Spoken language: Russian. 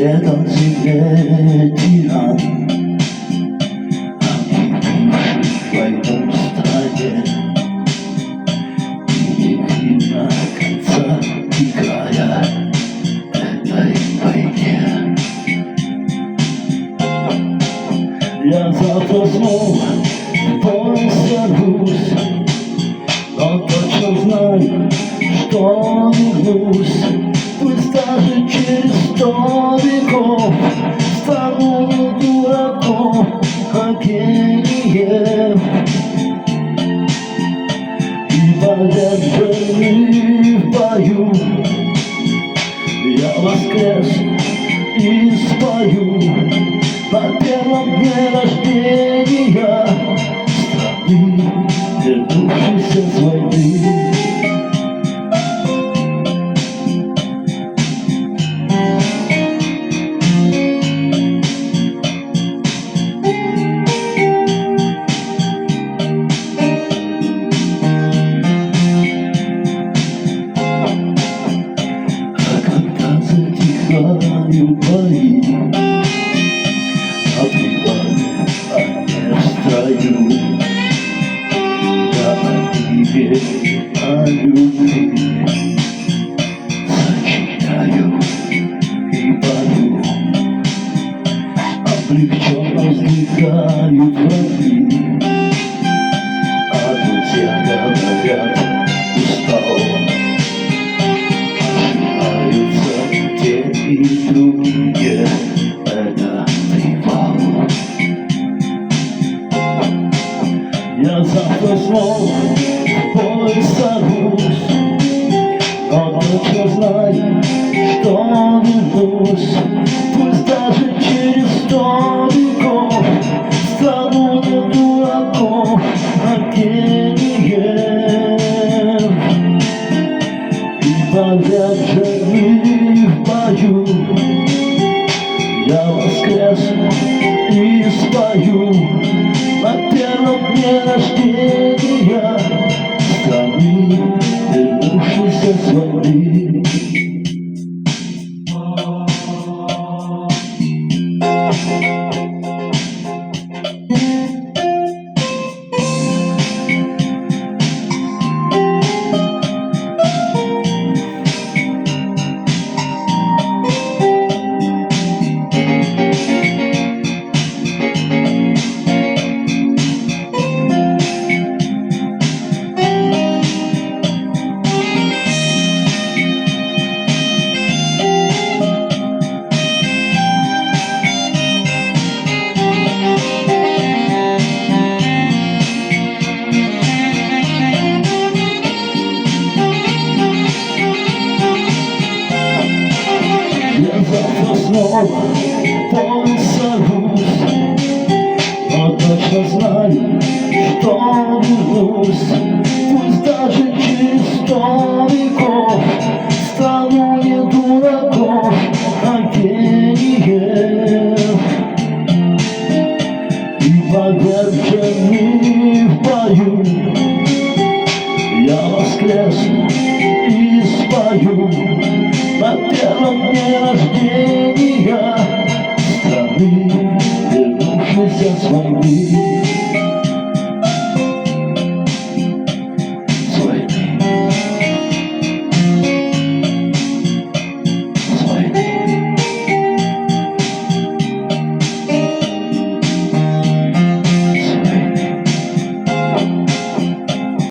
Это тебе тиран, в твоем стране и не видно конца и края этой войне. Я завтра снова в бой сорвусь, но точно знаю, что вернусь. Пусть даже через 100 веков стану не дураком, а гением. И поверженный в бою я воскресну и спою на первом дне рождения страны, вернувшейся с войны. Затихают бои, отбивали они в строю. Я о мире, о любви сочиняю и пою. Облегченно вздыхают враги, а друзья говорят устал. И другие — это привал. Я завтра снова в бой сорвусь, но точно знаю, что вернусь. Пусть даже через 100 веков стану не дураком, а гением. И поверженный в бою я воскресну и спою на первом дне рождения страны, вернувшейся с войны. Я завтра снова в бой сорвусь, но точно знаю, что вернусь. Пусть даже через 100 веков стану не дураком, а гением. И поверженный в бою я воскресну